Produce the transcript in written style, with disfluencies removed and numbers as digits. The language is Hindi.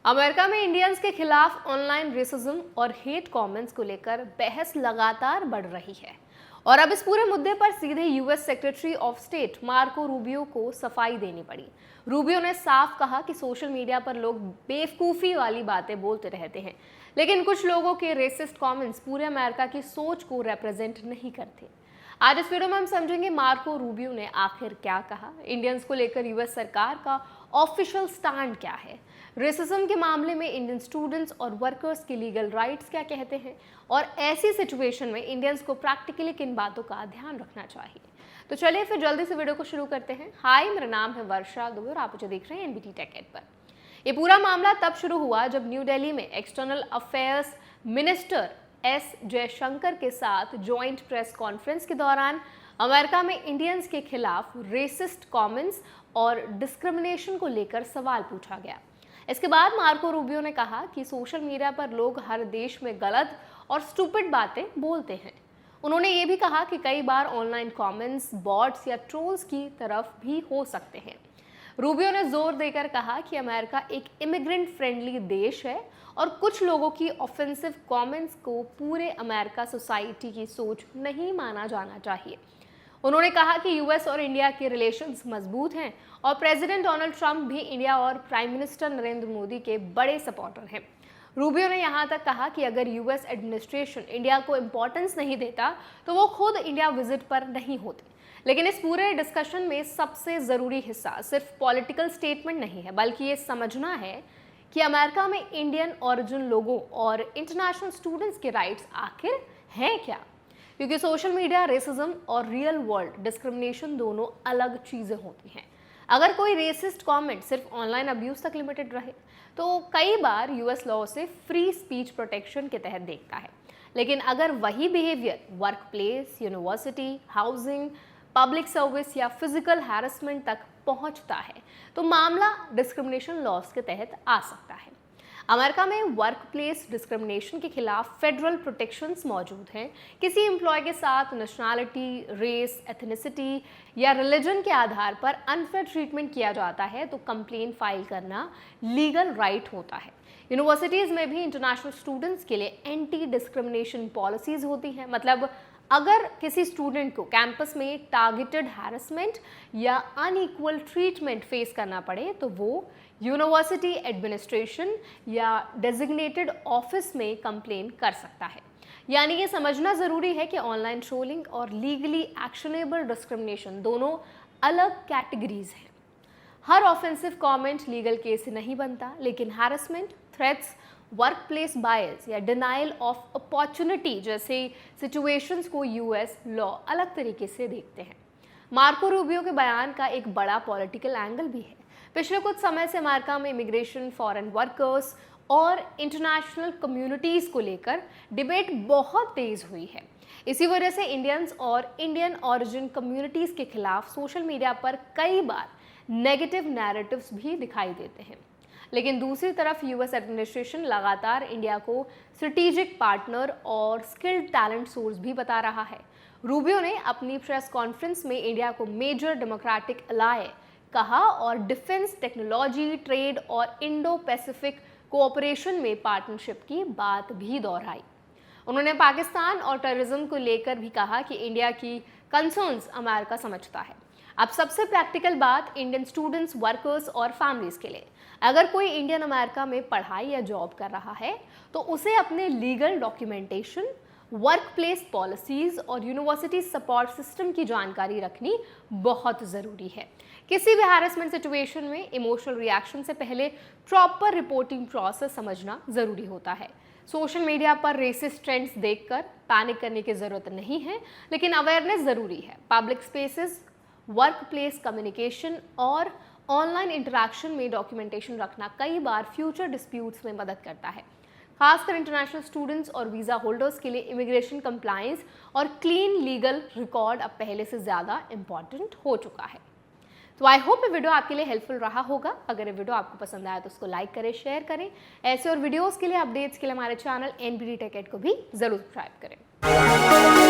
अमेरिका में इंडियंस के खिलाफ ऑनलाइन रेसिज्म और हेट कमेंट्स को लेकर बहस लगातार बढ़ रही है और अब इस पूरे मुद्दे पर सीधे US secretary of state Marco Rubio को सफाई देनी पड़ी। रूबियो ने साफ कहा कि सोशल मीडिया पर लोग बेवकूफ़ी वाली बातें बोलते रहते हैं, लेकिन कुछ लोगों के रेसिस्ट कमेंट्स पूरे अमेरिका की सोच को रिप्रेजेंट नहीं करते। आज इस वीडियो में हम समझेंगे मार्को रूबियो ने आखिर क्या कहा, इंडियंस को लेकर यूएस सरकार का ऑफिशियल स्टैंड क्या है, रेसिज्म के मामले में इंडियन स्टूडेंट्स और वर्कर्स के लीगल राइट्स क्या कहते हैं और ऐसी सिचुएशन में इंडियंस को प्रैक्टिकली किन बातों का ध्यान रखना चाहिए। तो चलिए फिर जल्दी से वीडियो को शुरू करते हैं। हाय, मेरा नाम है वर्षा दुबे और आप मुझे देख रहे हैं एनबीटी टेक एड पर। ये पूरा मामला तब शुरू हुआ जब न्यू दिल्ली में external affairs minister S Jaishankar के साथ जॉइंट प्रेस कॉन्फ्रेंस के दौरान अमेरिका में इंडियंस के खिलाफ रेसिस्ट कमेंट्स और डिस्क्रिमिनेशन को लेकर सवाल पूछा गया। इसके बाद मार्को रूबियो ने कहा कि सोशल मीडिया पर लोग हर देश में गलत और स्टूपिड बातें बोलते हैं। उन्होंने ये भी कहा कि कई बार ऑनलाइन कमेंट्स बॉट्स या ट्रोल्स की तरफ भी हो सकते हैं। रूबियो ने जोर देकर कहा कि अमेरिका एक इमिग्रेंट फ्रेंडली देश है और कुछ लोगों की ऑफेंसिव कमेंट्स को पूरे अमेरिका सोसाइटी की सोच नहीं माना जाना चाहिए। उन्होंने कहा कि यूएस और इंडिया के रिलेशंस मजबूत हैं और प्रेसिडेंट डोनाल्ड ट्रंप भी इंडिया और प्राइम मिनिस्टर नरेंद्र मोदी के बड़े सपोर्टर हैं। रूबियो ने यहाँ तक कहा कि अगर यूएस एडमिनिस्ट्रेशन इंडिया को इम्पोर्टेंस नहीं देता तो वो खुद इंडिया विजिट पर नहीं होते। लेकिन इस पूरे डिस्कशन में सबसे ज़रूरी हिस्सा सिर्फ पॉलिटिकल स्टेटमेंट नहीं है, बल्कि ये समझना है कि अमेरिका में इंडियन ओरिजिन लोगों और इंटरनेशनल स्टूडेंट्स के राइट्स आखिर हैं क्या, क्योंकि सोशल मीडिया रेसिज्म और रियल वर्ल्ड डिस्क्रिमिनेशन दोनों अलग चीज़ें होती हैं। अगर कोई रेसिस्ट कमेंट सिर्फ ऑनलाइन अब्यूज़ तक लिमिटेड रहे तो कई बार यूएस लॉ से फ्री स्पीच प्रोटेक्शन के तहत देखता है, लेकिन अगर वही behaviour work place, university, housing, public service या फिजिकल हैरेसमेंट तक पहुंचता है तो मामला डिस्क्रिमिनेशन लॉज के तहत आ सकता है। अमेरिका में वर्क प्लेस डिस्क्रिमिनेशन के खिलाफ फेडरल प्रोटेक्शंस मौजूद हैं। किसी एम्प्लॉय के साथ नेशनैलिटी, रेस, एथनिसिटी या रिलीजन के आधार पर अनफेयर ट्रीटमेंट किया जाता है तो कंप्लेन फाइल करना लीगल राइट होता है। यूनिवर्सिटीज़ में भी इंटरनेशनल स्टूडेंट्स के लिए एंटी डिस्क्रिमिनेशन पॉलिसीज़ होती हैं। मतलब अगर किसी स्टूडेंट को कैंपस में टारगेटेड हैरेसमेंट या अनइक्वल ट्रीटमेंट फेस करना पड़े तो वो यूनिवर्सिटी एडमिनिस्ट्रेशन या डेजिग्नेटेड ऑफिस में कंप्लेन कर सकता है। यानी ये समझना ज़रूरी है कि ऑनलाइन ट्रोलिंग और लीगली एक्शनेबल डिस्क्रिमिनेशन दोनों अलग कैटेगरीज हैं। हर ऑफेंसिव कमेंट लीगल केस नहीं बनता, लेकिन हैरेसमेंट, थ्रेट्स, वर्क प्लेस बायस या डिनाइल ऑफ अपॉर्चुनिटी जैसे सिचुएशंस को यूएस लॉ अलग तरीके से देखते हैं। मार्को रूबियो के बयान का एक बड़ा पॉलिटिकल एंगल भी है। पिछले कुछ समय से अमेरिका में इमिग्रेशन, फॉरेन वर्कर्स और इंटरनेशनल कम्युनिटीज़ को लेकर डिबेट बहुत तेज़ हुई है। इसी वजह से इंडियंस और इंडियन ओरिजिन कम्युनिटीज़ के खिलाफ सोशल मीडिया पर कई बार नेगेटिव नैरेटिव्स भी दिखाई देते हैं। लेकिन दूसरी तरफ यूएस एडमिनिस्ट्रेशन लगातार इंडिया को स्ट्रेटेजिक पार्टनर और स्किल्ड टैलेंट सोर्स भी बता रहा है। रूबियो ने अपनी प्रेस कॉन्फ्रेंस में इंडिया को मेजर डेमोक्रेटिक अलाय कहा और डिफेंस, टेक्नोलॉजी, ट्रेड और इंडो पैसिफिक कोऑपरेशन में पार्टनरशिप की बात भी दोहराई। उन्होंने पाकिस्तान और टेररिज्म को लेकर भी कहा कि इंडिया की कंसर्न्स अमेरिका समझता है। अब सबसे प्रैक्टिकल बात इंडियन स्टूडेंट्स, वर्कर्स और फैमिलीज के लिए, अगर कोई इंडियन अमेरिका में पढ़ाई या जॉब कर रहा है तो उसे अपने legal documentation, work place policies और यूनिवर्सिटी सपोर्ट सिस्टम की जानकारी रखनी बहुत ज़रूरी है। किसी भी हैरेसमेंट सिचुएशन में इमोशनल रिएक्शन से पहले प्रॉपर रिपोर्टिंग प्रोसेस समझना ज़रूरी होता है। सोशल मीडिया पर रेसिस्ट ट्रेंड्स देखकर पैनिक करने की ज़रूरत नहीं है, लेकिन अवेयरनेस ज़रूरी है। Public spaces, work place communication और ऑनलाइन इंटरैक्शन में डॉक्यूमेंटेशन रखना कई बार फ्यूचर डिस्प्यूट्स में मदद करता है। खासकर इंटरनेशनल स्टूडेंट्स और वीज़ा होल्डर्स के लिए इमिग्रेशन कंप्लायंस और क्लीन लीगल रिकॉर्ड अब पहले से ज़्यादा इंपॉर्टेंट हो चुका है। तो आई होप ये वीडियो आपके लिए हेल्पफुल रहा होगा। अगर ये वीडियो आपको पसंद आया तो उसको लाइक करें, शेयर करें। ऐसे और वीडियोज़ के लिए, अपडेट्स के लिए हमारे चैनल एनबीटी टेक एड को भी ज़रूर सब्सक्राइब करें।